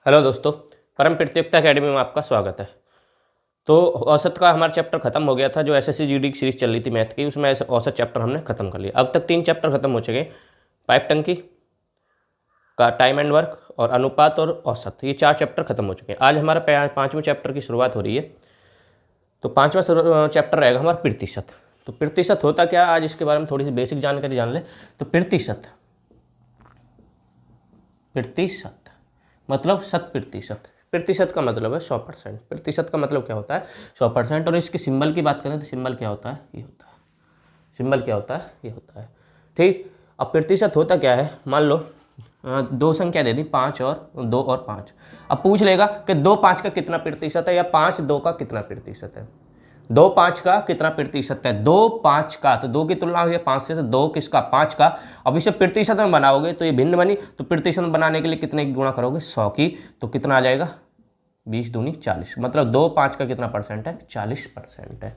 Hello दोस्तों, परम प्रतियोगिता अकेडमी में आपका स्वागत है। तो औसत का हमारा चैप्टर खत्म हो गया था। जो एसएससी जीडी की सीरीज चल रही थी मैथ की, उसमें औसत चैप्टर हमने खत्म कर लिया। अब तक 3 चैप्टर खत्म हो चुके हैं। पाइप टंकी का टाइम एंड वर्क और अनुपात और औसत, ये 4 चैप्टर खत्म हो चुके हैं। आज हमारा 5वें चैप्टर की शुरुआत हो रही है। तो 5वां चैप्टर रहेगा हमारा प्रतिशत। तो प्रतिशत होता क्या, आज इसके बारे में थोड़ी सी बेसिक जानकारी जान ले। तो प्रतिशत मतलब 100%। प्रतिशत का मतलब है 100%। प्रतिशत का मतलब क्या होता है, 100%। और इसके सिंबल की बात करें तो सिंबल क्या होता है, ये होता है। सिंबल क्या होता है, ये होता है। ठीक। अब प्रतिशत होता क्या है, मान लो 2 संख्या दे दी, 5 और 2 और 5। अब पूछ लेगा कि 2 5 का कितना प्रतिशत है या 5 2 का कितना प्रतिशत है। 2 5 का कितना प्रतिशत है, 2 5 का, तो 2 की तुलना हुई है 5 से, तो 2 किसका, 5 का। अब इसे प्रतिशत में बनाओगे तो ये भिन्न बनी, तो प्रतिशत में बनाने के लिए कितने की गुणा करोगे, 100 की। तो कितना आ जाएगा, 20 दूनी 40। मतलब 2 5 का कितना परसेंट है, 40% है।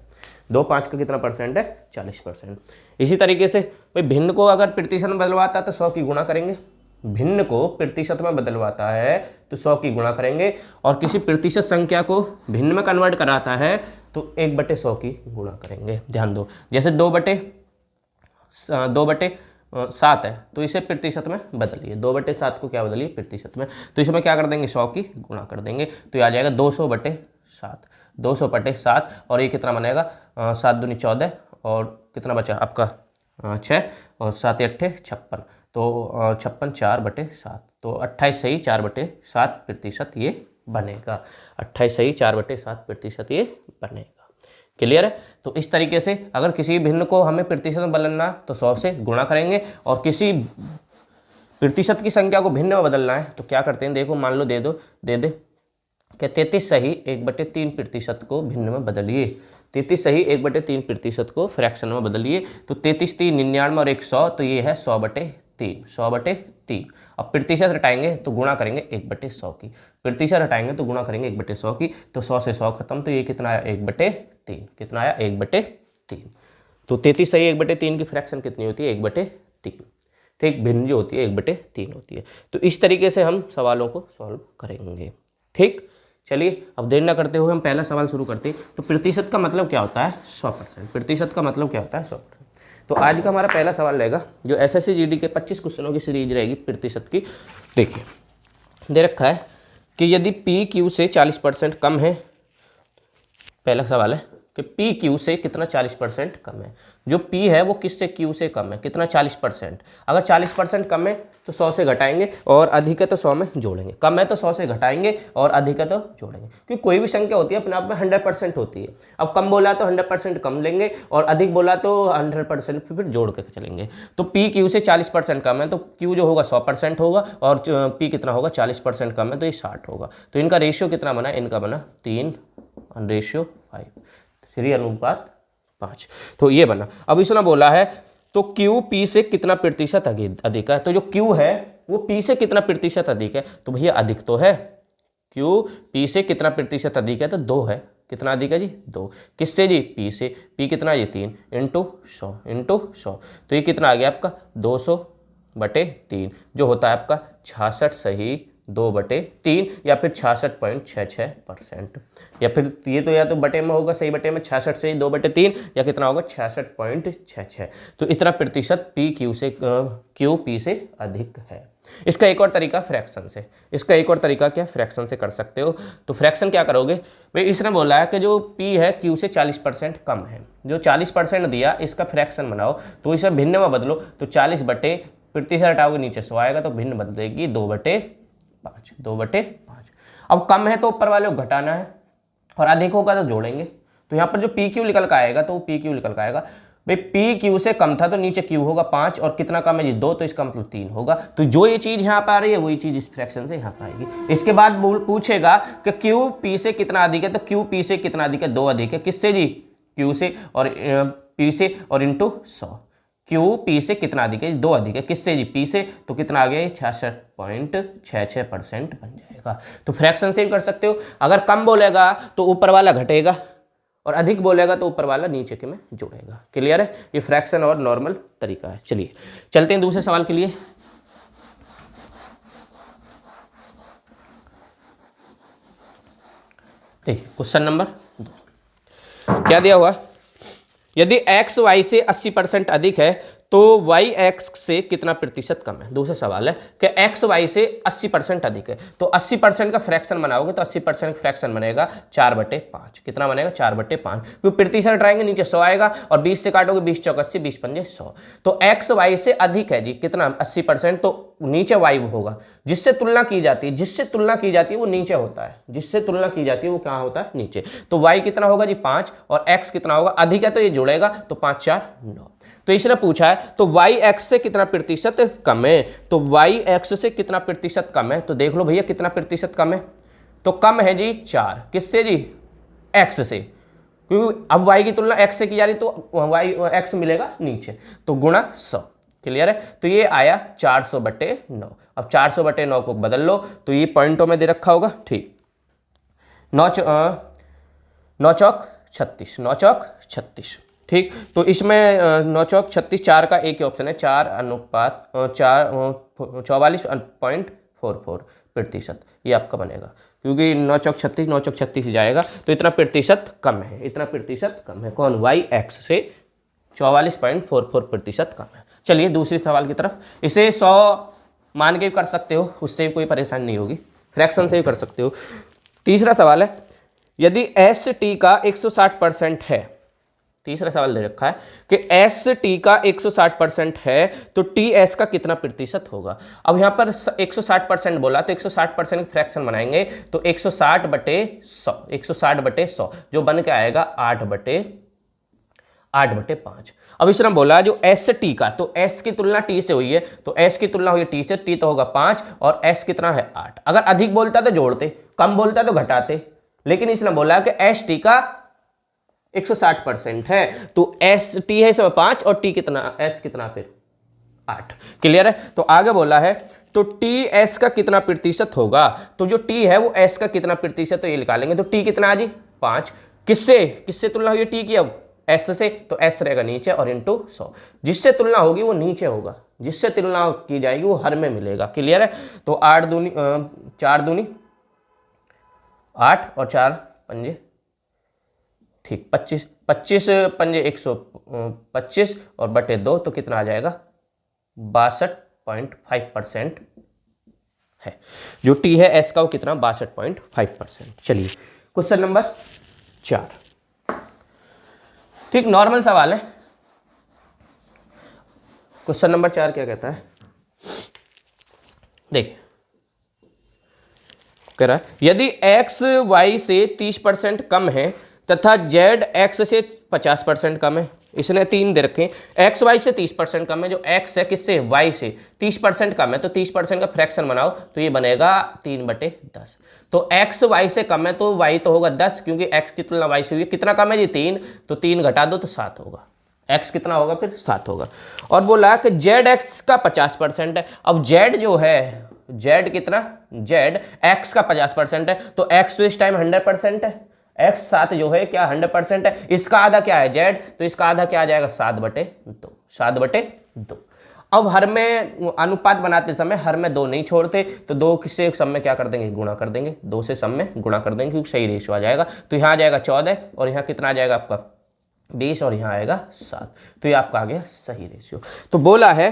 2 5 का कितना परसेंट है, 40%। इसी तरीके से भाई भिन्न को अगर प्रतिशत में बदलवाता है तो 100 की गुणा करेंगे। भिन्न को प्रतिशत में बदलवाता है तो 100 की गुणा करेंगे। और किसी प्रतिशत संख्या को भिन्न में कन्वर्ट कराता है तो 1/100 की गुणा करेंगे। ध्यान दो, जैसे 2/7 है तो इसे प्रतिशत में बदलिए। 2/7 को क्या बदलिए, प्रतिशत में। तो इसमें क्या कर देंगे, 100 की गुणा कर देंगे। तो ये आ जाएगा 200/7। 200/7। और ये कितना बनेगा, 7 दूनी 14 और कितना बचा आपका 6 और 7 8 56। तो 56 4/7। तो 28 सही 4/7 प्रतिशत ये बनेगा। 28 सही 4/7 प्रतिशत ये बनेगा। क्लियर है। तो इस तरीके से अगर किसी भिन्न को हमें प्रतिशत में बदलना तो 100 से गुणा करेंगे। और किसी प्रतिशत की संख्या को भिन्न में बदलना है तो क्या करते हैं, देखो मान लो दे दे कि 33 सही 1/3 प्रतिशत को भिन्न में बदलिए। 33 सही 1/3 प्रतिशत को फ्रैक्शन में बदलिए। तो 33 3 99 और 100, तो ये है 100/3। 100/3। अब प्रतिशत हटाएंगे तो गुणा करेंगे 1/100 की। प्रतिशत हटाएंगे तो गुणा करेंगे 1/100 की। तो 100 से 100 खत्म, तो ये कितना आया, 1/3। कितना आया, 1/3। तो 33 सही 1/3 की फ्रैक्शन कितनी होती है, 1/3। ठीक, भिन्न जो होती है 1/3 होती है। तो इस तरीके से हम सवालों को सॉल्व करेंगे। ठीक, चलिए अब देर न करते हुए हम पहला सवाल शुरू करते हैं। तो प्रतिशत का मतलब क्या होता है, 100%। प्रतिशत का मतलब क्या होता है, 100%। तो आज का हमारा पहला सवाल रहेगा, जो एसएससी जीडी के 25 क्वेश्चनों की सीरीज रहेगी प्रतिशत की। देखिए दे रखा है कि यदि पी क्यू से 40% कम है। पहला सवाल है कि पी क्यू से कितना 40% कम है। जो पी है वो किससे, क्यू से कम है, कितना 40%। अगर 40% कम है तो 100 से घटाएंगे और अधिक है तो 100 में जोड़ेंगे। कम है तो 100 से घटाएंगे और अधिक है तो जोड़ेंगे। क्योंकि कोई भी संख्या होती है अपने आप में 100% होती है। अब कम बोला तो 100% कम लेंगे और अधिक बोला तो 100% फिर जोड़ के चलेंगे। तो पी क्यू से 40% कम है तो क्यू जो होगा 100% होगा और पी कितना होगा, 40% कम है तो ये 60 होगा। तो इनका रेशियो कितना बना, इनका बना 3/5, 3:5। तो ये बना। अब इसने बोला है तो क्यू पी से कितना प्रतिशत अधिक है। तो जो क्यू है वो पी से कितना प्रतिशत अधिक है, तो भैया अधिक तो है। क्यू पी से कितना प्रतिशत अधिक है, तो 2 है। कितना अधिक है जी, 2। किससे जी, पी से। पी कितना, ये 3 × 100। तो ये कितना आ गया आपका 200/3, जो होता है आपका 66 सही 2/3 या फिर 66.66%। या फिर ये तो या तो बटे में होगा, सही बटे में 66 से 2/3 या कितना होगा 66.66। तो इतना प्रतिशत पी क्यू से क्यू पी से अधिक है। इसका एक और तरीका फ्रैक्शन से, इसका एक और तरीका क्या, फ्रैक्शन से कर सकते हो। तो फ्रैक्शन क्या करोगे भाई, इसने बोला है कि जो पी है क्यू से 40% कम है। जो 40% दिया इसका फ्रैक्शन बनाओ, तो इसे भिन्न में बदलो। तो 40 बटे प्रतिशत हटाओगे नीचे 100 आएगा, तो भिन्न बदल देगी 2/5। 2/5। अब कम है तो ऊपर वाले को घटाना है और अधिक होगा तो जोड़ेंगे। तो यहाँ पर जो पी क्यू निकल का आएगा तो पी क्यू निकल का आएगा भाई, पी क्यू से कम था तो नीचे क्यू होगा 5 और कितना कम है जी 2, तो इसका मतलब 3 होगा। तो जो ये चीज यहाँ पर आ रही है वही चीज इस फ्रैक्शन से यहाँ पर आएगी। इसके बाद पूछेगा कि क्यू पी से कितना अधिक है, तो क्यू पी से कितना अधिक है, 2 अधिक है। किससे जी, क्यू से और पी से और इंटू 100। क्यू पी से कितना अधिक है, 2 अधिक है। किससे जी, पी से। तो कितना आ गया, 66.66% बन जाएगा। तो फ्रैक्शन से भी कर सकते हो। अगर कम बोलेगा तो ऊपर वाला घटेगा और अधिक बोलेगा तो ऊपर वाला नीचे के में जोड़ेगा। क्लियर है, ये फ्रैक्शन और नॉर्मल तरीका है। चलिए चलते हैं दूसरे सवाल के लिए। देखिए क्वेश्चन नंबर 2 क्या दिया हुआ है, यदि x y से 80% अधिक है तो y x से कितना प्रतिशत कम है। दूसरा सवाल है कि x y से 80% अधिक है तो 80% का फ्रैक्शन बनाओगे तो 80% का फ्रैक्शन बनेगा 4/5। कितना बनेगा 4/5, क्योंकि प्रतिशत हटाएंगे नीचे 100 आएगा और 20 से काटोगे 20 चौक 80, 20 पंजे 100। तो x y से अधिक है जी कितना 80%, तो नीचे y होगा। जिससे तुलना की जाती है, जिससे तुलना की जाती है वो नीचे होता है, जिससे तुलना की जाती है वो क्या होता है नीचे। तो y कितना होगा जी 5 और x कितना होगा, अधिक है तो ये जुड़ेगा तो 5 4 9। तो इसने पूछा है तो y x से कितना प्रतिशत कम है, तो y x से कितना प्रतिशत कम है, तो देख लो भैया कितना प्रतिशत कम है, तो कम है जी 4। किससे जी x से, क्योंकि अब y की तुलना x से की जा रही तो y x मिलेगा नीचे, तो गुणा 100। क्लियर है, तो ये आया 400/9। अब 400/9 को बदल लो तो ये पॉइंटों में दे रखा होगा, ठीक। 9 चौक 36, 9 चौक 36, ठीक। तो इसमें 9 चौक 36, 4 का एक ही ऑप्शन है, 44.44 प्रतिशत, ये आपका बनेगा, क्योंकि 9 चौक 36, 9 चौक 36 जाएगा तो इतना प्रतिशत कम है, इतना प्रतिशत कम है। कौन, y x से 44.44 प्रतिशत कम है। चलिए दूसरे सवाल की तरफ, इसे 100 मान के भी कर सकते हो, उससे भी कोई परेशानी नहीं होगी, फ्रैक्शन से भी कर सकते हो। तीसरा सवाल है, यदि एस टी का 160% है, तीसरा सवाल दे रखा है कि एस टी का 160% है तो टी एस का कितना प्रतिशत होगा। अब यहाँ पर 160% बोला तो 160% फ्रैक्शन बनाएंगे तो 160/100, 160/100 जो बन के आएगा 8/5। अब इसने बोला जो एस टी का, तो एस की तुलना टी से हुई है तो एस की तुलना हुई टी से, टी तो होगा 5 और एस कितना है 8। अगर अधिक बोलता तो जोड़ते, कम बोलता तो घटाते, लेकिन इसने बोला कि एस टी का 160% है तो एस टी है इसमें 5 और टी कितना, एस कितना फिर 8। क्लियर है, तो आगे बोला है तो टी एस का कितना प्रतिशत होगा, तो जो टी है वो एस का कितना प्रतिशत, तो ये निकालेंगे। तो टी कितना है जी 5, किससे किससे तुलना हुई टी की, अब एस से, तो एस रहेगा नीचे और इंटू 100। जिससे तुलना होगी वो नीचे होगा, जिससे तुलना की जाएगी वो हर में मिलेगा। क्लियर है, तो 8 दूनी 4 दूनी 8 और 4 पंजे, ठीक 25, 25 पंजे 125 और बटे 2 तो कितना आ जाएगा 62.5% है। जो टी है एस का वो कितना 62.5%। चलिए क्वेश्चन नंबर 4, ठीक नॉर्मल सवाल है। क्वेश्चन नंबर 4 क्या कहता है, देखिए कह रहा है यदि x y से 30% कम है तथा z x से 50% कम है। इसने 3 दे रखे, x y से 30% कम है, जो x है किससे y से 30% कम है तो 30% का फ्रैक्शन बनाओ तो ये बनेगा 3/10। तो x y से कम है तो y तो होगा 10, क्योंकि x की तुलना y से हुई है। कितना कम है जी 3, तो 3 घटा दो तो 7 होगा, x कितना होगा फिर 7 होगा। और बोला कि zx का 50% है। अब z जो है z कितना, z x का 50% है तो x तो इस टाइम 100% है, x 7 जो है क्या 100% है। इसका आधा क्या है z, तो इसका आधा क्या आ जाएगा 7/2, 7/2। अब हर में अनुपात बनाते समय हर में 2 नहीं छोड़ते तो 2 किससे सम में क्या कर देंगे गुणा कर देंगे, 2 से सम में गुणा कर देंगे क्योंकि सही रेशियो आ जाएगा। तो यहाँ आ जाएगा 14 और यहाँ कितना आ जाएगा आपका 20 और यहाँ आएगा 7, तो ये आपका आ गया सही रेशियो। तो बोला है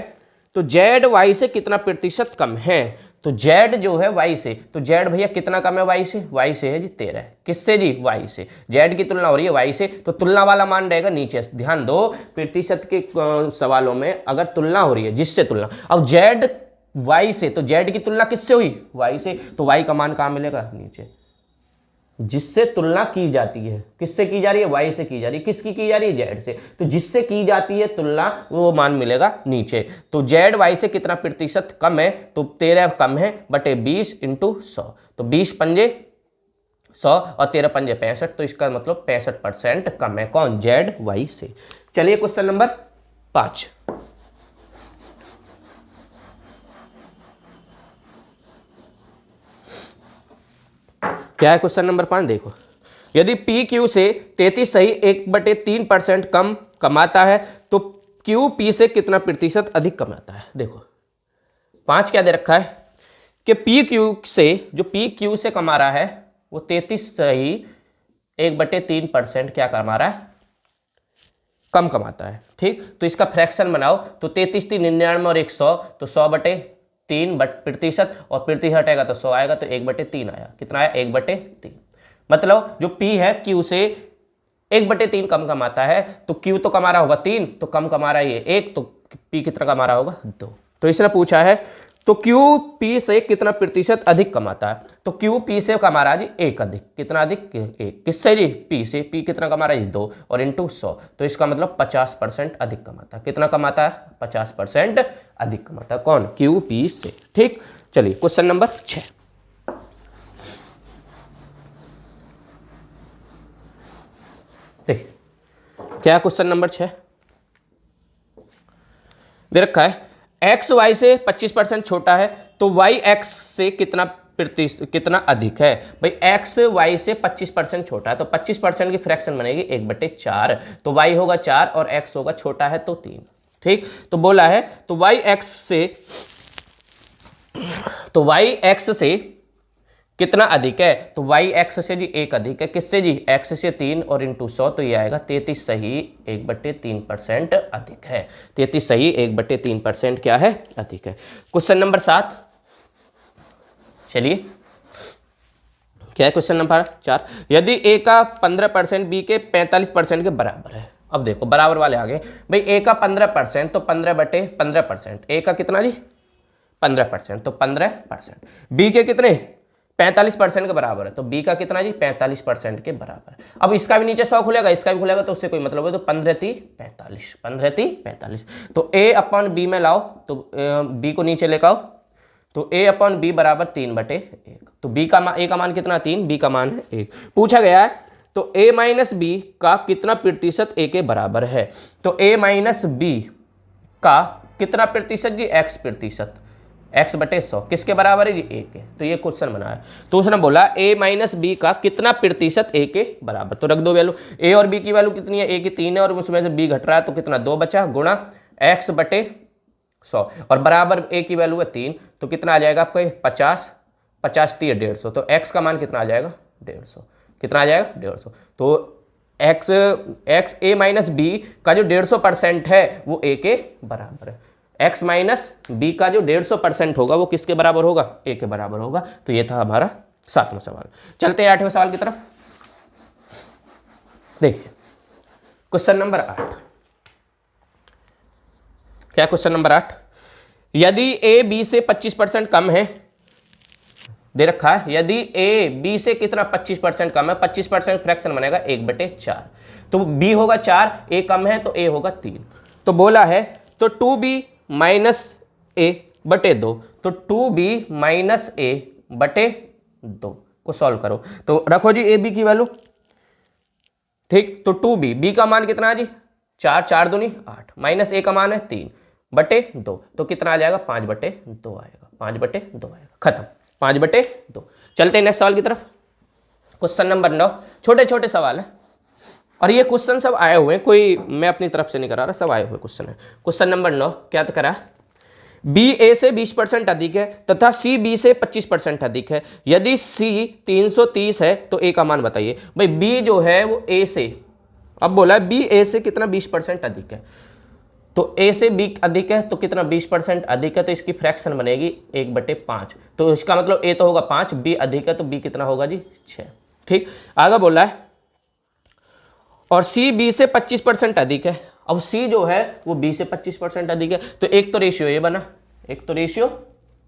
तो z y से कितना प्रतिशत कम है, तो z जो है y से, तो z भैया कितना कम है y से, y से है जी 13। किससे जी y से, z की तुलना हो रही है y से तो तुलना वाला मान रहेगा नीचे। ध्यान दो प्रतिशत के सवालों में अगर तुलना हो रही है जिससे तुलना, अब z y से तो z की तुलना किससे हुई y से, तो y का मान कहाँ मिलेगा नीचे। जिससे तुलना की जाती है, किससे की जा रही है y से की जा रही है, किसकी की जा रही है z से, तो जिससे की जाती है तुलना वो मान मिलेगा नीचे। तो z y से कितना प्रतिशत कम है, तो 13 कम है बटे 20 इंटू 100, तो 20 पंजे 100 और 13 पंजे 65, तो इसका मतलब 65% कम है। कौन, z y से। चलिए क्वेश्चन नंबर 5, क्या है क्वेश्चन नंबर 5, देखो यदि पी क्यू से 33 सही 1/3% कम कमाता है तो क्यू पी से कितना प्रतिशत अधिक कमाता है। देखो 5 क्या दे रखा है कि पी क्यू से, जो पी क्यू से कमा रहा है वो 33 सही 1/3% क्या कमा रहा है, कम कमाता है। ठीक, तो इसका फ्रैक्शन बनाओ तो 33 3 99 और 100, तो 100/3 प्रतिशत, और प्रतिशत हटेगा तो 100 आएगा, तो 1/3 आया। कितना आया, 1/3। मतलब जो P है Q से 1/3 कम कमाता है, तो Q तो कमा रहा होगा 3, तो कम कमा रहा है ये 1, तो P कितना कमा रहा होगा 2। तो इसने पूछा है तो Q P से कितना प्रतिशत अधिक कमाता है, तो Q P से कमा रहा है जी 1 अधिक। कितना अधिक, 1। किससे जी, P से। P कितना कमा रहा है जी 2, और इंटू 100, तो इसका मतलब 50% अधिक कमाता है। कितना कमाता है, 50% अधिक कमाता है। कौन, Q P से। ठीक, चलिए क्वेश्चन नंबर 6। देखिए क्या क्वेश्चन नंबर 6 दे रखा है, एक्स वाई से 25% छोटा है तो वाई एक्स से कितना अधिक है। भाई एक्स वाई से 25% छोटा है तो 25% की फ्रैक्शन बनेगी 1/4, तो वाई होगा 4 और एक्स होगा छोटा है तो 3। ठीक, तो बोला है तो वाई एक्स से कितना अधिक है, तो वाई एक्स से जी 1 अधिक है। किससे जी, एक्स से 3 और इंटू 100, तो ये आएगा 33 सही 1/3% अधिक है। 33 सही 1/3% क्या है, अधिक है। क्वेश्चन नंबर 7, चलिए क्या है क्वेश्चन नंबर 4, यदि ए का 15% बी के 45% के बराबर है। अब देखो बराबर वाले आ गए भाई, ए का 15% तो 15/15%, ए का कितना जी 15%, तो 15%, बी के कितने 45% के बराबर है, तो बी का कितना जी 45% के बराबर है। अब इसका भी नीचे 100 खुलेगा, इसका भी खुलेगा, तो उससे कोई मतलब है, तो 15×3 = 45, तो ए अपॉन बी में लाओ, तो बी को नीचे लेकर आओ, तो ए अपॉन बी बराबर 3/1, तो बी का ए का मान कितना 3, बी का मान है 1। पूछा गया है तो a माइनस बी का कितना प्रतिशत a के बराबर है, तो a माइनस बी का कितना प्रतिशत जी, x प्रतिशत, x/100 किसके बराबर है जी, a के। तो ये क्वेश्चन बना है, तो उसने बोला a माइनस बी का कितना प्रतिशत a के बराबर, तो रख दो वैल्यू, a और b की वैल्यू कितनी है, a की 3 है और उसमें से b घट रहा है, तो कितना 2 बचा, गुणा x/100 और बराबर a की वैल्यू है 3, तो कितना आ जाएगा आपका 50, 50 3 150, तो x का मान कितना आ जाएगा 150, कितना आ जाएगा 150, तो x a माइनस बी का जो 150% है वो a के बराबर है, x माइनस बी का जो 150% होगा वो किसके बराबर होगा, a के बराबर होगा। तो ये था हमारा 7वां सवाल। चलते हैं 8वें सवाल की तरफ। देखिए क्वेश्चन नंबर 8, क्या क्वेश्चन नंबर 8, यदि a b से 25% कम है, दे रखा है यदि a b से कितना 25% कम है, 25% फ्रैक्शन बनेगा 1/4, तो b होगा 4, a कम है तो a होगा 3, तो बोला है तो 2b माइनस a/2, तो 2b माइनस a/2 को सॉल्व करो, तो रखो जी ab की वैल्यू। ठीक, तो 2b का मान कितना है जी 4, 4 दूनी 8, माइनस a का मान है 3/2, तो कितना आ जाएगा 5/2 आएगा, 5/2 आएगा, खत्म, 5/2। चलते हैं नेक्स्ट सवाल की तरफ। क्वेश्चन नंबर 9, छोटे छोटे सवाल है और ये क्वेश्चन सब आए हुए हैं, कोई मैं अपनी तरफ से नहीं करा रहा, सब आए हुए क्वेश्चन है। क्वेश्चन नंबर 9 क्या तो करा, बी ए से 20% अधिक है तथा सी बी से 25% अधिक है, यदि सी 330 है तो ए का मान बताइए। भाई बी जो है वो ए से, अब बोला है बी ए से कितना 20% अधिक है, तो a से b अधिक है तो कितना 20% अधिक है, तो इसकी फ्रैक्शन बनेगी 1/5, तो इसका मतलब a तो होगा 5, b अधिक है तो b कितना होगा जी 6। ठीक, आगे बोला है और c b से 25% अधिक है, अब c जो है वो b से 25% अधिक है, तो एक तो रेशियो ये बना, एक तो रेशियो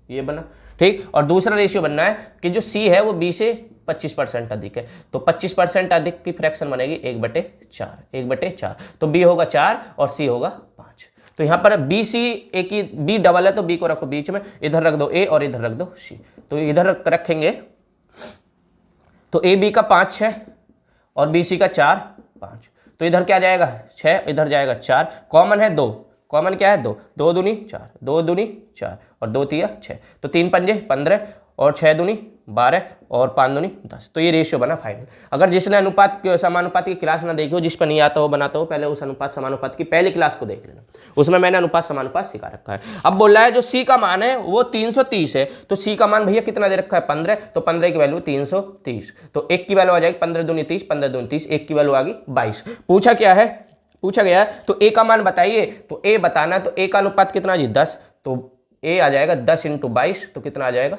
ये बना। ठीक, और दूसरा रेशियो बनना है कि जो c है वो b से 25% अधिक है, तो 25% अधिक की फ्रैक्शन बनेगी 1/4, तो b होगा 4 और c होगा 5। तो यहाँ पर बी सी ए की b डबल है तो b को रखो बीच में, इधर रख दो a और इधर रख दो c, तो इधर रखेंगे तो a b का 5 है और b c का 4 5, तो इधर क्या जाएगा 6, इधर जाएगा 4, कॉमन है 2, कॉमन क्या है 2, 2 दूनी 4, 2 दूनी 4 और 2 तिया 6, तो 3 पंजे 15 और 6 दूनी 12 और 5 दूनी 10। तो ये रेशियो बना फाइनल। अगर जिसने अनुपात समानुपात की क्लास ना देखी हो, जिस पर नहीं आता हो बनाता हो, पहले उस अनुपात समानुपात की पहली क्लास को देख लेना, उसमें मैंने अनुपात समानुपात सिखा रखा है। अब बोल रहा है जो सी का मान है वो 330 है, तो सी का मान भैया कितना दे रखा है 15, तो 15 की वैल्यू 330, तो एक की वैल्यू आ जाएगी 15 दूनी 30, 15 दूनी 30, एक की वैल्यू आ गई 22। पूछा क्या है, पूछा गया है तो ए का मान बताइए, तो ए बताना, तो ए का अनुपात कितना जी 10, तो ए आ जाएगा 10 × 22, तो कितना आ जाएगा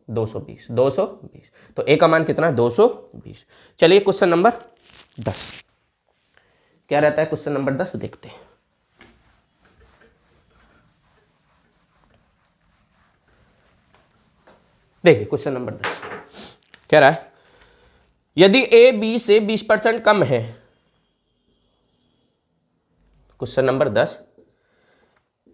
220, 220। तो ए का मान कितना है 220। चलिए क्वेश्चन नंबर 10 क्या रहता है, क्वेश्चन नंबर 10 देखते हैं। देखिए क्वेश्चन नंबर 10 क्या रहा है, यदि ए बी से 20% कम है, क्वेश्चन नंबर 10,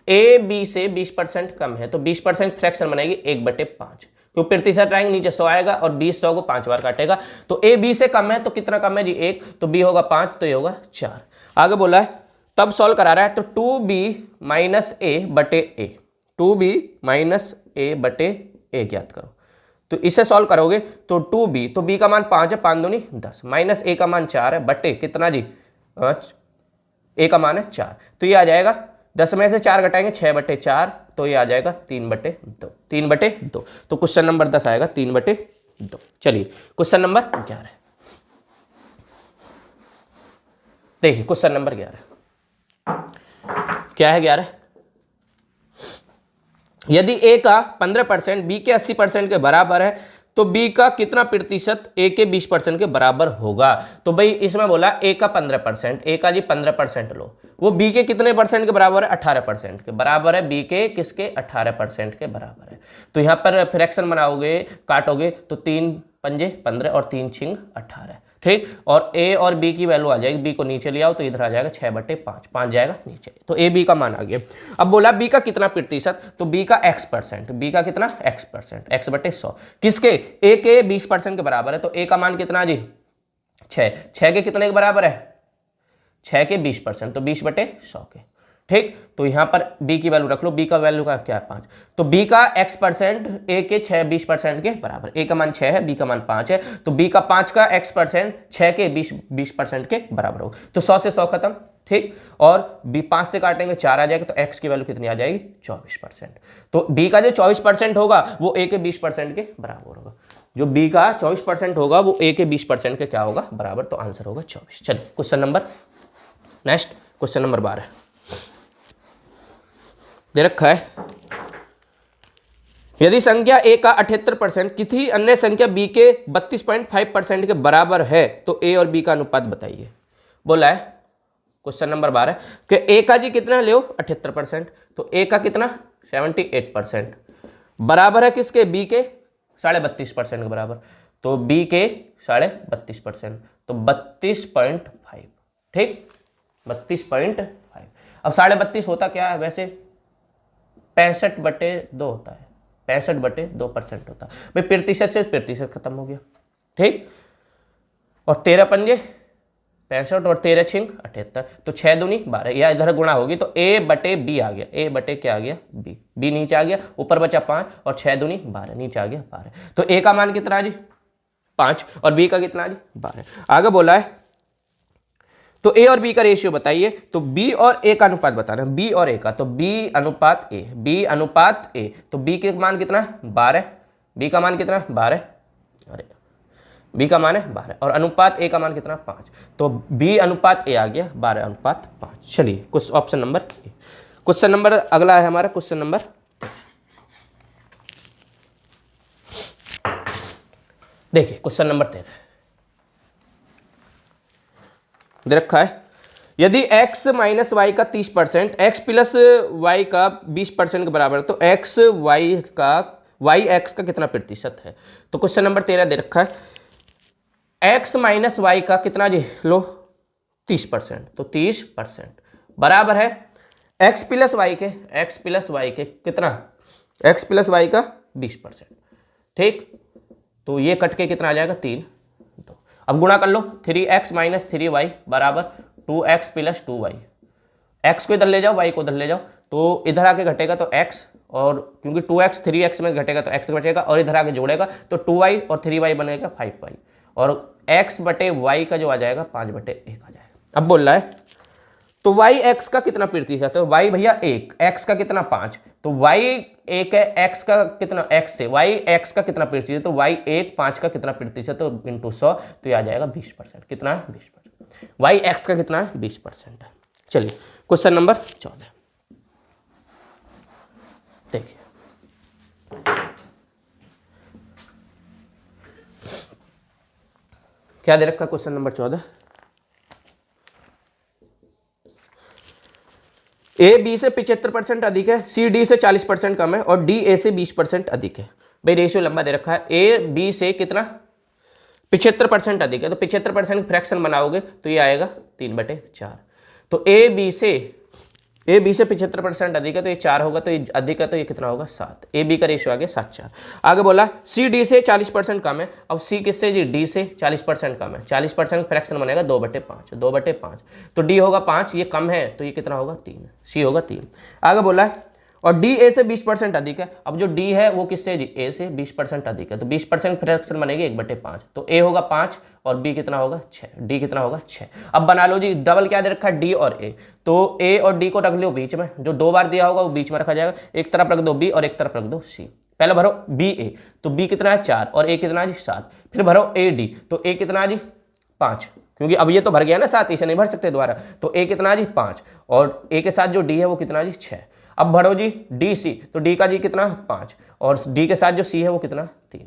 ए बी से 20% कम है, तो 20% फ्रैक्शन बनेगी 1/5, क्यों प्रतिशत आएंगे नीचे 100 आएगा और 20 100 को 5 बार काटेगा, तो ए बी से कम है तो कितना कम है जी 1, तो बी होगा 5, तो ये होगा 4। आगे बोला है तब सॉल्व करा रहा है, तो 2b - a/a, 2b - a/a ज्ञात करो। तो इसे सॉल्व करोगे तो 2b, तो b का मान 5 है, 5 दूनी 10, माइनस a का मान 4 है, बटे कितना जी a का मान है 4, तो ये आ जाएगा 10 में से 4 घटाएंगे 6/4, तो ये आ जाएगा 3/2, 3/2। तो क्वेश्चन नंबर 10 आएगा 3/2। चलिए क्वेश्चन नंबर 11 देखिए, क्वेश्चन नंबर 11 क्या है 11, यदि a का 15% b के 80% के बराबर है, तो b का कितना प्रतिशत a के 20% के बराबर होगा। तो भाई इसमें बोला a का 15%, a का जी 15% लो, वो b के कितने परसेंट के बराबर है 18% के बराबर है, b के किसके 18% के बराबर है। तो यहाँ पर फ्रैक्शन बनाओगे काटोगे तो 3 पंजे 15 और 3 छिंग 18, ठीक, और a और b की वैल्यू आ जाएगी, b को नीचे ले आओ तो इधर आ जाएगा 6/5, 5 जाएगा नीचे, तो a b का मान आ गया। अब बोला b का कितना प्रतिशत, तो b का x%, b का कितना x%, x/100 किसके a के 20% के बराबर है, तो a का मान कितना जी 6, 6 के कितने के बराबर है 6 के 20%, तो 20/100 के, ठीक। तो यहाँ पर b की वैल्यू रख लो, b का वैल्यू का क्या है 5, तो b का x% a के 20% के बराबर, a का मान 6 है, b का मान 5 है, तो b का 5 का x% 6 के 20% के बराबर हो, तो 100 से 100 खत्म, ठीक, और b 5 से काटेंगे 4 आ जाएगा, तो x की वैल्यू कितनी आ जाएगी 24%। तो b का जो 24% होगा वो a के 20% के बराबर होगा, जो b का 24% होगा वो a के 20% के क्या होगा बराबर, तो आंसर होगा 24। चलिए question number next, question number 12 दे रखा है, यदि संख्या a का 78% किसी अन्य संख्या b के 32.5% के बराबर है, तो a और b का अनुपात बताइए। बोला है क्वेश्चन नंबर 12 कि a का जी कितना ले 78%, तो a का कितना 78% बराबर है किसके b के 32.5% के बराबर, तो b के 32.5%, तो 32.5, ठीक 32.5। अब 32.5 होता क्या है वैसे 65/2 होता है, 65/2% होता है भाई, प्रतिशत से प्रतिशत खत्म हो गया, ठीक, और 13 पंजे 65 और 13 छिंग 78, तो 6 दूनी 12, या इधर गुणा होगी तो a/b आ गया, a/ क्या आ गया b नीचे आ गया, ऊपर बचा 5 और 6 दूनी 12 नीचे आ गया 12, तो a का मान कितना जी 5 और b का कितना जी 12। आगे बोला है तो a और b का रेशियो बताइए, तो b और a का अनुपात बताना, b और a का, तो b अनुपात a, b अनुपात a, तो b के मान कितना 12, b का मान कितना 12, अरे b का मान है 12 और अनुपात a का मान कितना 5, तो b अनुपात a आ गया 12/5। चलिए कुछ option number A. Question number अगला है हमारा क्वेश्चन नंबर, देखिए क्वेश्चन नंबर 13 दे रखा है, यदि x - y का 30%, x + y का 20% के बराबर है, तो x का कितना प्रतिशत है। तो क्वेश्चन नंबर 13 दे रखा है, x - y का कितना जी लो 30%, तो 30% बराबर है x + y के कितना x + y का 20%, ठीक, तो ये कट के कितना आ जाएगा 3। तो अब गुणा कर लो, 3x - 3y बराबर 2x + 2y, x को इधर ले जाओ y को उधर ले जाओ, तो इधर आके घटेगा तो x और क्योंकि 2x 3x में घटेगा तो x बचेगा और इधर आके जोड़ेगा तो 2y और 3y बनेगा 5y और x बटे y का जो आ जाएगा 5/1 आ जाएगा। अब बोल रहा है तो y x का कितना प्रतिशत है, y भैया 1, x का कितना 5, तो y 1 है, x का कितना x से y x का कितना प्रतिशत, तो y 1 5 का कितना प्रतिशत तो इंटू 100 तो ये आ जाएगा 20%। कितना है 20%। y x का कितना है 20% है। चलिए क्वेश्चन नंबर 14 देखिए, क्या दे रखा क्वेश्चन नंबर 14, ए बी से 75% अधिक है, सी डी से 40% कम है और डी ए से 20% अधिक है। भाई रेशियो लंबा दे रखा है, ए बी से कितना 75% अधिक है, तो 75% फ्रैक्शन बनाओगे तो ये आएगा 3/4। तो ए बी से 75% अधिक है तो ये 4 होगा, तो ये अधिक है तो ये कितना होगा 7। ए बी का रेशियो आ गया 7/4। आगे बोला सी डी से 40% कम है, अब सी किससे जी, डी से 40% कम है, 40% फ्रैक्शन बनेगा 2/5, 2/5 तो डी होगा 5, ये कम है तो ये कितना होगा 3, सी होगा 3। आगे बोला है और डी ए से 20% अधिक है, अब जो डी है वो किससे जी, ए से 20% अधिक है, तो 20% फ्रैक्शन बनेगी 1/5, तो ए होगा 5 और बी कितना होगा 6, डी कितना होगा 6। अब बना लो जी डबल क्या दे रखा है डी और ए, तो ए और डी को रख लो बीच में, जो 2 बार दिया होगा वो बीच में रखा जाएगा, एक तरफ रख दो बी और एक तरफ रख दो सी। पहले भरो बी ए, तो बी कितना है 4 और ए कितना है जी 7, फिर भरो ए डी, तो ए कितना है जी 5, क्योंकि अब ये तो भर गया ना 7, इसे नहीं भर सकते दोबारा, तो ए कितना है जी 5 और ए के साथ जो डी है वो कितना जी 6। अब भरो जी डी सी, तो डी का जी कितना 5 और डी के साथ जो सी है वो कितना 3।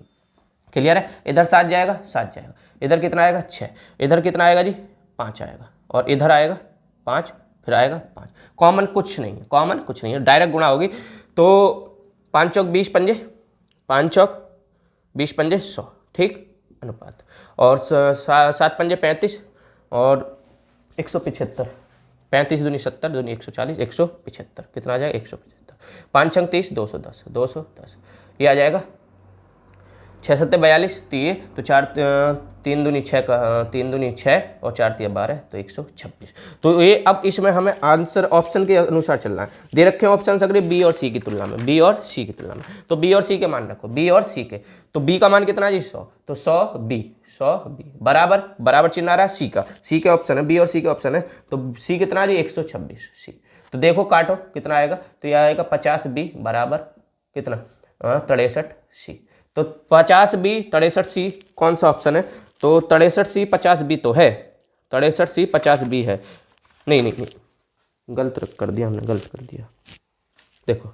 क्लियर है, इधर 7 जाएगा 7 जाएगा, इधर कितना आएगा 6, इधर कितना आएगा जी 5 आएगा और इधर आएगा 5, फिर आएगा 5। कॉमन कुछ नहीं है, कॉमन कुछ नहीं है, डायरेक्ट गुणा होगी, तो 5 चौक 20 पंजे, 5 चौक 20 पंजे 100, ठीक अनुपात, और 7 पंजे 35 और 175, 35 दूनी 70 दूनी 140 175, कितना आ जाएगा 175, 5 छंग 30 210 210, ये आ जाएगा 6 7 42 तीय, तो 4 3 दूनी 6 का 3 दूनी 6 और 4 3 12 तो 126। तो ये अब इसमें हमें आंसर ऑप्शन के अनुसार चलना है, दे रखे हैं ऑप्शन अगर बी और सी की तुलना में, बी और सी की तुलना में, तो बी और सी के मान रखो, बी और सी के, तो बी का मान कितना है जी 100, तो 100 बी बराबर बराबर चिन्ह आ रहा है सी का, सी के ऑप्शन है, बी और सी के ऑप्शन है, तो सी कितना है जी 126 सी। तो देखो काटो कितना आएगा, तो यह आएगा 50 बी बराबर कितना 63 सी। तो 50 बी 63 सी कौन सा ऑप्शन है, तो 63 सी 50 बी तो है, 63 सी 50 बी है, नहीं गलत कर दिया हमने, गलत कर दिया, देखो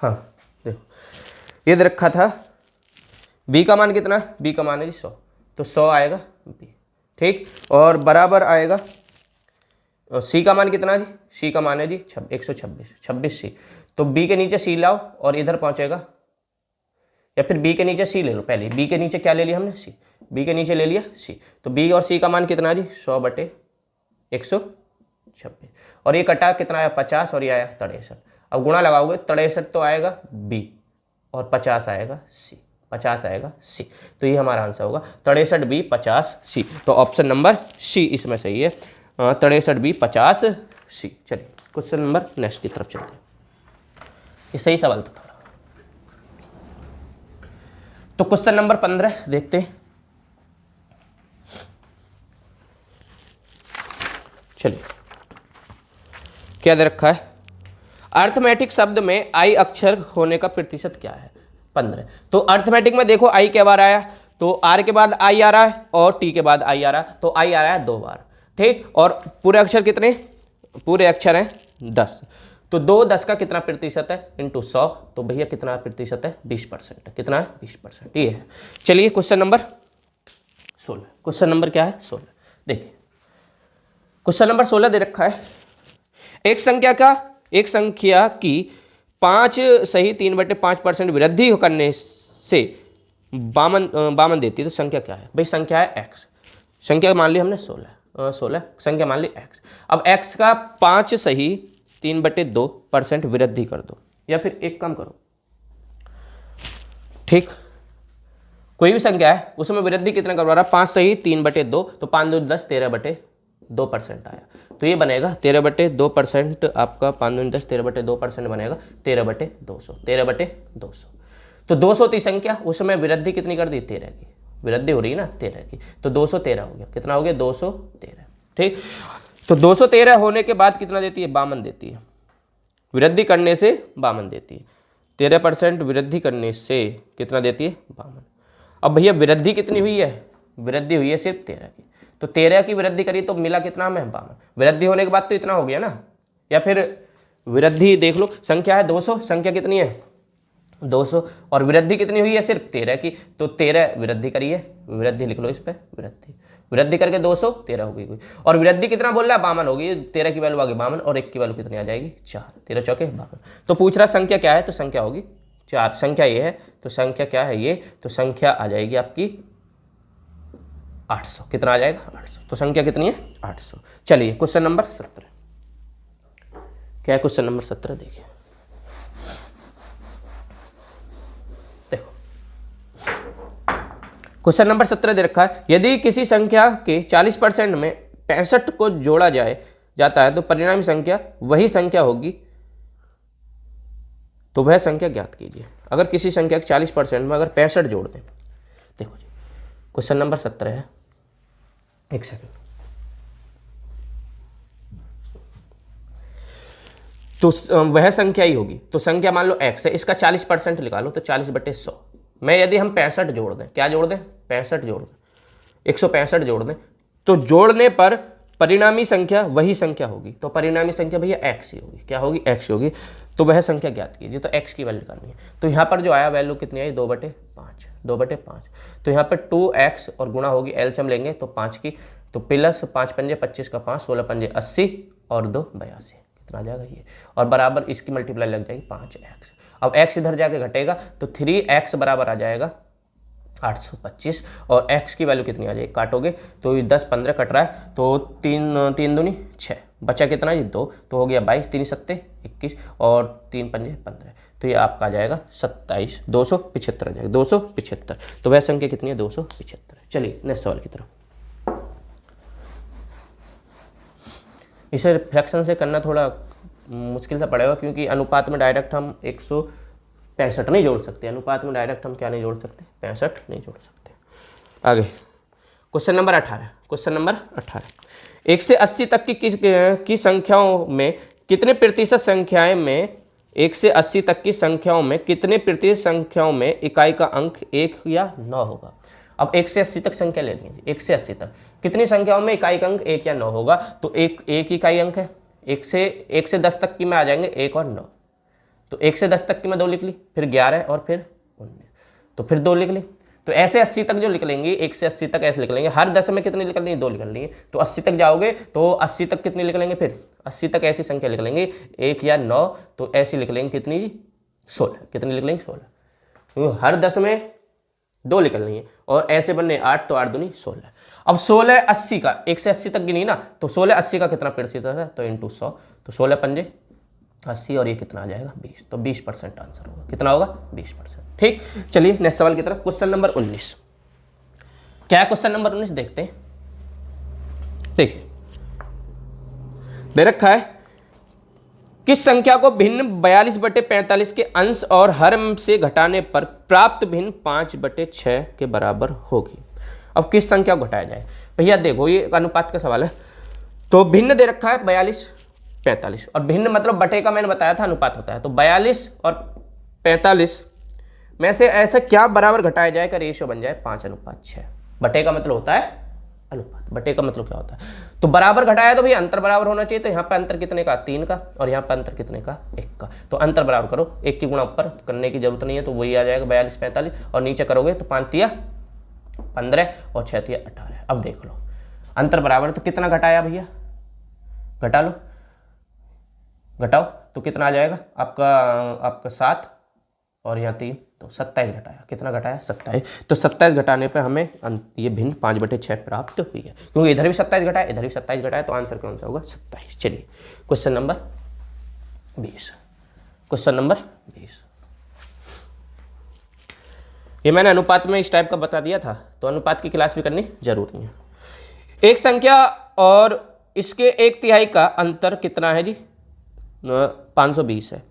हाँ देखो ये दे रखा था बी का मान कितना, बी का मान है जी 100, तो 100 आएगा बी, ठीक, और बराबर आएगा सी का मान कितना जी, सी का मान है जी 126 सी, तो बी के नीचे सी लाओ और इधर पहुंचेगा, या फिर बी के नीचे सी ले लो, पहले बी के नीचे क्या ले लिया हमने सी, बी के नीचे ले लिया सी, तो बी और सी का मान कितना जी 100/126 और ये कटा कितना आया 50 और ये आया 63। अब गुणा लगाओगे 63 तो आएगा बी और 50 आएगा सी, 50 आएगा सी, तो ये हमारा आंसर होगा 63 बी 50 सी। तो ऑप्शन नंबर सी इसमें सही है, 63 बी 50 सी। चलिए क्वेश्चन नंबर नेक्स्ट की तरफ चलते हैं, ये सही सवाल तो था। तो क्वेश्चन नंबर 15 देखते हैं, चलिए क्या दे रखा है, अर्थमेटिक शब्द में आई अक्षर होने का प्रतिशत क्या है 15। तो अर्थमेटिक में देखो आई क्या बार आया, तो आर के बाद आई आ रहा है और टी के बाद आई आ रहा है, तो आई आ रहा है 2 बार, ठीक, और पूरे अक्षर कितने, पूरे अक्षर हैं 10, तो 2 10 का कितना प्रतिशत है इंटू 100, तो भैया कितना प्रतिशत है 20%, कितना है 20%, ये है। चलिए क्वेश्चन नंबर 16, क्वेश्चन नंबर क्या है 16, देखिए क्वेश्चन नंबर 16 दे रखा है, एक संख्या की 5 सही 3/5% वृद्धि करने से बामन देती है, तो संख्या क्या है भाई, संख्या है x, संख्या मान ली हमने 16 संख्या मान ली x। अब x का 5 सही 3/2% वृद्धि कर दो, या फिर एक काम करो, ठीक, कोई भी संख्या है उसमें वृद्धि कितना करवा रहा है 5 सही 3/2, तो 5 2 10 13/2, 2% आया। तो ये बनेगा 13/2%, आपका 5 दूनी 10, 13/2% बनेगा 13/200, 13/200। तो 200 थी संख्या, उसमें वृद्धि कितनी कर दी, 13 की वृद्धि हो रही है ना, 13 की, तो 213 हो गया। कितना हो गया, 213। ठीक, तो 213 होने के बाद कितना देती है, 52 देती है। वृद्धि करने से 52 देती है। 13% वृद्धि करने से कितना देती है, 52। अब भैया वृद्धि कितनी हुई है, वृद्धि हुई है सिर्फ 13 की, तो 13 की वृद्धि करी तो मिला कितना हमें, 52। वृद्धि होने के बाद तो इतना हो गया ना, या फिर वृद्धि देख लो, संख्या है 200, संख्या कितनी है 200, और वृद्धि कितनी हुई है सिर्फ 13 की, तो 13 वृद्धि करी है, वृद्धि लिख लो इस पे, वृद्धि करके 213 हो गई कोई, और वृद्धि कितना बोल रहा है, 52 होगी। 13 की वैल्यू आ गई 52, और 1 की वैल्यू कितनी आ जाएगी, 4, 13 चौके 52। तो पूछ रहा संख्या क्या है, तो संख्या होगी 4, संख्या ये है, तो संख्या क्या है ये, तो संख्या आ जाएगी आपकी 800। कितना आ जाएगा, 800। तो संख्या कितनी है, 800। चलिए क्वेश्चन नंबर 17, क्या है क्वेश्चन नंबर 17, देखिए क्वेश्चन नंबर 17 दे रखा है, यदि किसी संख्या के 40% में 65 को जोड़ा जाता है तो परिणामी संख्या वही संख्या होगी, तो वह संख्या ज्ञात कीजिए। अगर किसी संख्या के 40% में अगर 65 जोड़ दें, देखो जी क्वेश्चन नंबर 17 है, एक सेकंड, तो वह संख्या ही होगी। तो संख्या मान लो x है, इसका 40% निकालो, तो 40/100 में यदि हम 65 जोड़ दें, क्या जोड़ दें, 65 जोड़ दें, 165 जोड़ दें, तो जोड़ने पर परिणामी संख्या वही संख्या होगी। तो परिणामी संख्या भैया x ही होगी, क्या होगी, x होगी। तो वह संख्या ज्ञात कीजिए, तो x की वैल्यू करनी है। तो यहाँ पर जो आया वैल्यू कितनी आई, 2/5, 2/5। तो यहाँ पर 2x और गुणा होगी, एलसीएम लेंगे तो 5 की, तो प्लस 5 पंजे 25 का 5, 16 पंजे 80 और 2 82, कितना आ जाएगा ये, और बराबर इसकी मल्टीप्लाई लग जाएगी 5x। अब x इधर जाके घटेगा, तो 3x बराबर आ जाएगा 825, और x की वैल्यू कितनी आ जाएगी, काटोगे तो 10 15 कट रहा है, तो 3 दूनी 6, बचा कितना ये 2, तो हो गया 22, 3 सत्ते 21 और 3 पंजे 15, तो ये आपका आ जाएगा 27, 275 आ जाएगा, 275। तो वह संख्या कितनी है, 275। चलिए नेक्स्ट सवाल की तरफ। इसे फ्रैक्शन से करना थोड़ा मुश्किल सा पड़ेगा, क्योंकि अनुपात में डायरेक्ट हम 165 नहीं जोड़ सकते, अनुपात में डायरेक्ट हम क्या नहीं जोड़ सकते, 65 नहीं जोड़ सकते। आगे क्वेश्चन नंबर 18, क्वेश्चन नंबर 18, 1 से 80 तक की संख्याओं में कितने प्रतिशत संख्याएं में 1 से 80 तक की संख्याओं में कितने प्रतिशत संख्याओं में इकाई का अंक 1 या 9 होगा। अब 1 से 80 तक संख्या ले लेंगे, 1 से 80 तक कितनी संख्याओं में इकाई का अंक 1 या 9 होगा। तो एक इकाई अंक है, 1 से 10 तक की में आ जाएंगे 1 और 9, तो 1 से 10 तक की मैं 2 लिख ली, फिर 11 और फिर 19, तो फिर 2 लिख ली। तो ऐसे 80 तक जो लिख लेंगे, 1 से 80 तक ऐसे लिख लेंगे, हर 10 में कितनी लिख लेंगे, 2 लिख लेंगे। तो 80 तक जाओगे तो 80 तक कितनी लिख लेंगे, फिर 80 तक ऐसी संख्या लिख लेंगे 1 या 9, तो ऐसी लिख लेंगे कितनी, 16, कितनी लिख लेंगे 16, क्योंकि हर 10 में 2 लिख लेंगे, और ऐसे बनने 8, तो 8 दूनी 16। अब 16 80 का, 1 से 80 तक गिनी ना, तो 16 80 का कितना प्रतिशत है, तो इंटू 100, तो 16 पंजे 80 और ये कितना आ जाएगा 20, तो 20% आंसर होगा। कितना होगा, 20%। ठीक, चलिए नेक्स्ट सवाल की तरफ। क्वेश्चन नंबर 19, क्या है क्वेश्चन नंबर 19, देखते हैं। देखिए दे रखा है, किस संख्या को भिन्न 42/45 के अंश और हर से घटाने पर प्राप्त भिन्न 5/6 के बराबर होगी। अब किस संख्या को घटाया जाए, भैया देखो ये एक अनुपात का सवाल है, तो भिन्न दे रखा है 42 45, और भिन्न मतलब बटे का मैंने बताया था अनुपात होता है, तो 42 और 45 में से ऐसा क्या बराबर घटाया जाए का रेशियो बन जाए 5:6। बटे का मतलब होता है अनुपात, बटे का मतलब क्या होता है, तो बराबर घटाया तो भैया अंतर बराबर होना चाहिए। तो यहाँ पे अंतर कितने का, 3 का, और यहाँ पे अंतर कितने का, 1 का। तो अंतर बराबर करो, 1 की गुणा ऊपर करने की जरूरत नहीं है, तो वही आ जाएगा 42 45, और नीचे करोगे तो 5 तिया 15 और 6 तिया 18। अब देख लो अंतर बराबर, तो कितना घटाया भैया, घटा लो, घटाओ तो कितना आ जाएगा आपका 7 और यहाँ 3, तो 27 घटाया, कितना घटाया 27। तो 27 घटाने पे हमें ये भिन्न 5/6 प्राप्त हुई है, क्योंकि इधर भी 27 घटाया, इधर भी 27 घटाया, तो आंसर कौन सा होगा, 27। चलिए क्वेश्चन नंबर 20, क्वेश्चन नंबर 20, ये मैंने अनुपात में इस टाइप का बता दिया था, तो अनुपात की क्लास भी करनी जरूरी है। एक संख्या और इसके एक तिहाई का अंतर कितना है जी, 520 है।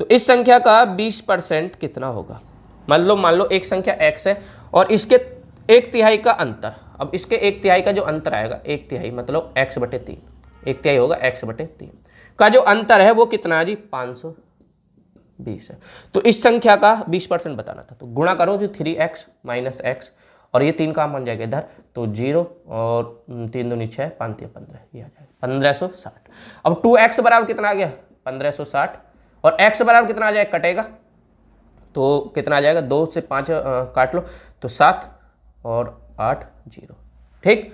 तो इस संख्या का 20% कितना होगा। मान लो एक संख्या x है और इसके एक तिहाई का अंतर, अब इसके एक तिहाई का जो अंतर आएगा, एक तिहाई मतलब x/3, एक तिहाई होगा x/3 का जो अंतर है वो कितना है जी, 520 है। तो इस संख्या का 20% बताना था, तो गुणा करो जो 3x - x और ये 3 काम बन जाएगा इधर, तो 0 और 3 दूनी 6, 5 3 15, ये आ जाएगा 1560। अब 2x बराबर कितना आ गया, 1560, और x बराबर कितना आ जाएगा, कटेगा तो कितना आ जाएगा, 2 से 5 काट लो तो 7 और 8 0। ठीक,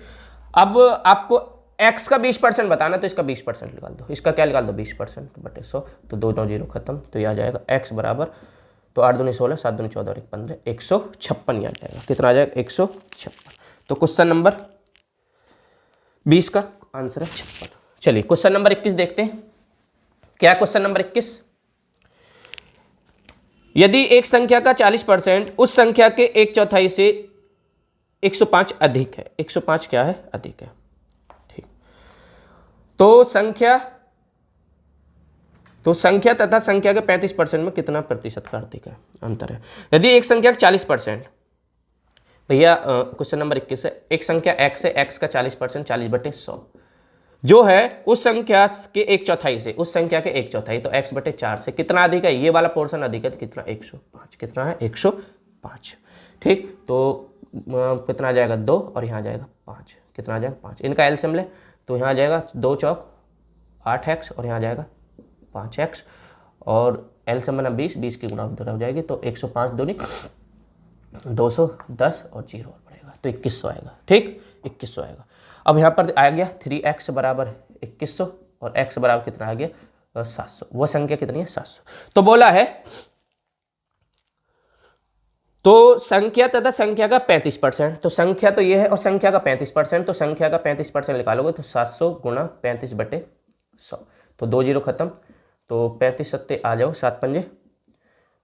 अब आपको x का 20% बताना, तो इसका 20% निकाल दो, इसका क्या निकाल दो, 20% बटे 100, तो 2 9 0 खत्म, तो ये आ जाएगा x बराबर, तो 8 दूनी 16, 7 दूनी 14 और 1 15, 156 ये आ जाएगा। कितना आ जाएगा, 156। तो क्वेश्चन नंबर 20 का आंसर है 56। चलिए क्वेश्चन नंबर 21 देखते हैं। क्या क्वेश्चन नंबर 21, यदि एक संख्या का 40% उस संख्या के 1/4 से 105 अधिक है, 105 क्या है, अधिक है। ठीक, तो संख्या तथा संख्या के 35% में कितना प्रतिशत का अधिक है, अंतर है। यदि एक संख्या का 40%, भैया क्वेश्चन नंबर 21 है, एक संख्या x है, x का 40% 40/100 जो है उस संख्या के 1/4 से, उस संख्या के 1/4 तो x/4 से कितना अधिक है, ये वाला पोर्शन अधिक है, तो कितना, 105, कितना है, 105। ठीक, तो कितना आ जाएगा, 2 और यहाँ आ जाएगा 5, कितना आ जाएगा, 5। इनका एलसीएम ले तो यहाँ आ जाएगा 2 चौक 8x और यहाँ आ जाएगा 5x, और एलसीएम बना 20, 20 की गुणा उधर हो जाएगी, तो 105 दूनी 210 और 0 और पड़ेगा, तो 2100 आएगा। ठीक, 2100 आएगा। अब यहाँ पर आ गया 3x बराबर 2100 और x बराबर कितना आ गया, 700। वह संख्या कितनी है, 700। तो बोला है, तो संख्या तथा संख्या का 35%, तो संख्या तो ये है और संख्या का 35%, तो संख्या का 35% निकालोगे तो 700 गुणा 35/100, तो 2 0 खत्म, तो 35 सत्ते आ जाओ, 7 पंजे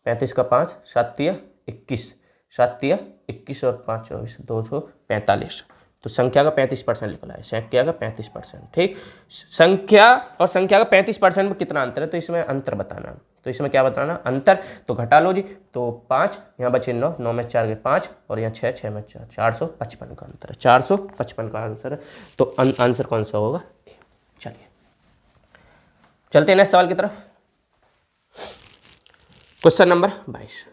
35 का 5, 7 तिया 21, 7 तिया 21 और 5 24, 245। तो संख्या का 35% निकला है, संख्या का 35%। ठीक, संख्या और संख्या का 35% में कितना अंतर है, तो इसमें अंतर बताना, तो इसमें क्या बताना, अंतर, तो घटा लो जी, तो 5 यहाँ बचे 9, 9 में 4 गए 5 और यहाँ 6, 6 में 4, 455 का अंतर है, 455 का आंसर है। तो आंसर कौन सा होगा, ए। चलिए चलते हैं नेक्स्ट सवाल की तरफ। क्वेश्चन नंबर 22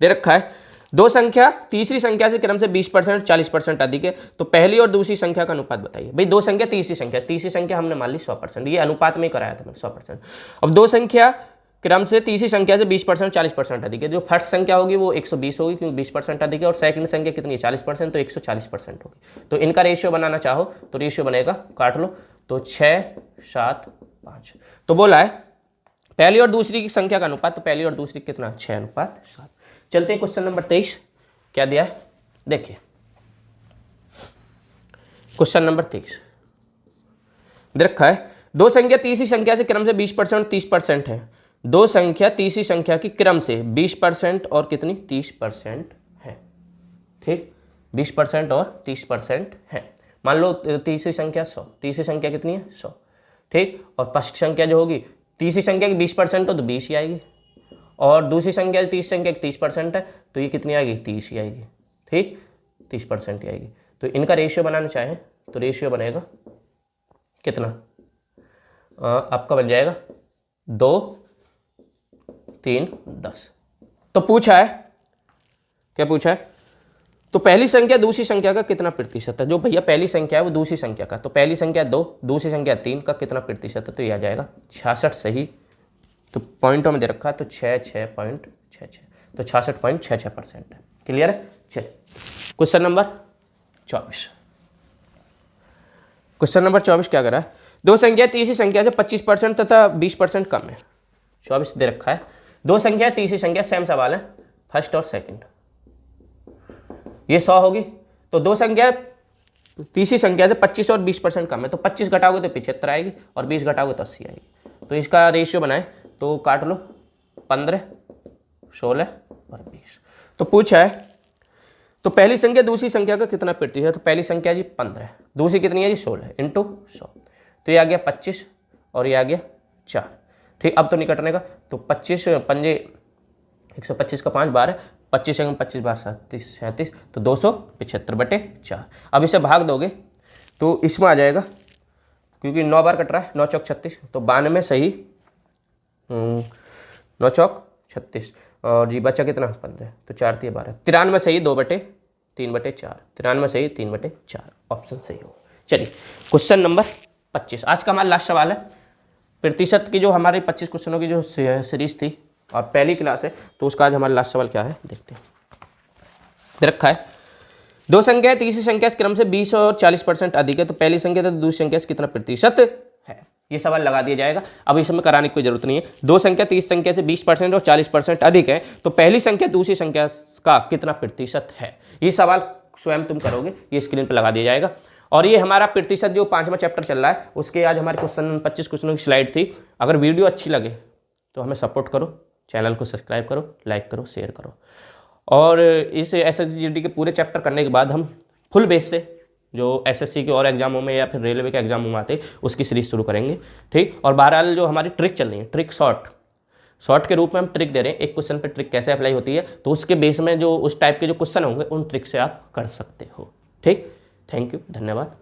दे रखा है, दो संख्या तीसरी संख्या से क्रम से 20% 40% अधिक है, तो पहली और दूसरी संख्या का अनुपात बताइए। भाई दो संख्या तीसरी संख्या हमने मान ली 100%, ये अनुपात में ही कराया था मैंने 100%। अब दो संख्या क्रम से तीसरी संख्या से 20% 40% अधिक है, जो फर्स्ट संख्या होगी वो 120 होगी क्योंकि 20% अधिक है, और सेकंड संख्या कितनी है 40%, तो 140% होगी। तो इनका रेशियो बनाना चाहो तो रेशियो बनेगा, काट लो, तो 6 7 5। तो बोला है पहली और दूसरी की संख्या का अनुपात, तो पहली और दूसरी कितना, 6:7। चलते हैं क्वेश्चन नंबर 23, क्या दिया है देखिए। क्वेश्चन नंबर 23 दे रखा है, दो संख्या तीसरी संख्या से क्रम से 20% 30% है। दो संख्या तीसरी संख्या की क्रम से 20% और कितनी 30% है। ठीक, 20% और 30% है। मान लो तीसरी संख्या 100, तीसरी संख्या कितनी है 100। ठीक, और फर्स्ट संख्या जो होगी तीसरी संख्या की 20% हो तो 20 ही आएगी, और दूसरी संख्या तीसरी संख्या की 30% है तो ये कितनी आएगी 30 ही आएगी। ठीक, 30% ही आएगी। तो इनका रेशियो बनाना चाहें तो रेशियो बनेगा कितना, आपका बन जाएगा 2 3 10। तो पूछा है, क्या पूछा है, तो पहली संख्या दूसरी संख्या का कितना प्रतिशत है। जो भैया पहली संख्या है वो दूसरी संख्या का, तो पहली संख्या 2 दूसरी संख्या 3 का कितना प्रतिशत है, तो ये आ जाएगा 66 सही। तो पॉइंटों में दे रखा है तो 6.66, तो 66.66% है। क्लियर है। चलिए क्वेश्चन नंबर 24। क्वेश्चन नंबर 24 क्या कर रहा है, दो संख्या तीसरी संख्या से 25% तथा 20% कम है। 24 दे रखा है, दो संख्या तीसरी संख्या, सेम सवाल है, फर्स्ट और सेकंड। ये 100 होगी, तो दो संख्या तीसरी संख्या से 25 और 20% कम है, तो 25 घटाओगे तो 75 आएगी और 20 घटाओगे तो 80 आएगी। तो इसका रेशियो बनाए तो काट लो, 15 16 और 20। तो पूछा है तो पहली संख्या दूसरी संख्या का कितना प्रतिशत है, तो पहली संख्या जी 15, दूसरी कितनी है जी 16 इंटू 100। तो ये आ गया 25 और ये आ गया 4। ठीक, अब तो नहीं कटने का, तो 25 पंजे 125 का 5 12, 25 एवं 25 बार 37 37, तो 275/4। अब इसे भाग दोगे तो इसमें आ जाएगा, क्योंकि 9 बार कट रहा है, 9 चौक 36, तो 92 सही 9 चौक 36, और जी बचा कितना 15, तो 4 3 12, 93 सही 2/3/4, 93 सही 3/4, ऑप्शन सही हो। चलिए क्वेश्चन नंबर 25, आज का हमारा लास्ट सवाल है। प्रतिशत की जो हमारी 25 क्वेश्चनों की जो सीरीज थी और पहली क्लास है, तो उसका आज हमारा लास्ट सवाल क्या है देखते हैं। दे रखा है, दो संख्या तीसरी संख्या इस क्रम से 20 और 40% अधिक है, तो पहली संख्या तो दूसरी संख्या से कितना प्रतिशत है, ये सवाल लगा दिया जाएगा। अब इसमें कराने की कोई जरूरत नहीं है। दो संख्या तीसरी संख्या से 20% और 40% अधिक है, तो पहली संख्या दूसरी संख्या का कितना प्रतिशत है, ये सवाल स्वयं तुम करोगे, ये स्क्रीन पर लगा दिया जाएगा। और ये हमारा प्रतिशत जो 5वां चैप्टर चल रहा है, उसके आज हमारे क्वेश्चन 25 क्वेश्चनों की स्लाइड थी। अगर वीडियो अच्छी लगे तो हमें सपोर्ट करो, चैनल को सब्सक्राइब करो, लाइक करो, शेयर करो। और इस SSGD के पूरे चैप्टर करने के बाद हम फुल बेस से जो SSC के और एग्जामों में या फिर रेलवे के एग्जामों में आते हैं उसकी सीरीज शुरू करेंगे। ठीक, और बहरहाल जो हमारी ट्रिक चल रही है, ट्रिक शॉर्ट के रूप में हम ट्रिक दे रहे हैं। एक क्वेश्चन पे ट्रिक कैसे अप्लाई होती है, तो उसके बेस में जो उस टाइप के जो क्वेश्चन होंगे उन ट्रिक से आप कर सकते हो। ठीक, थैंक यू, धन्यवाद।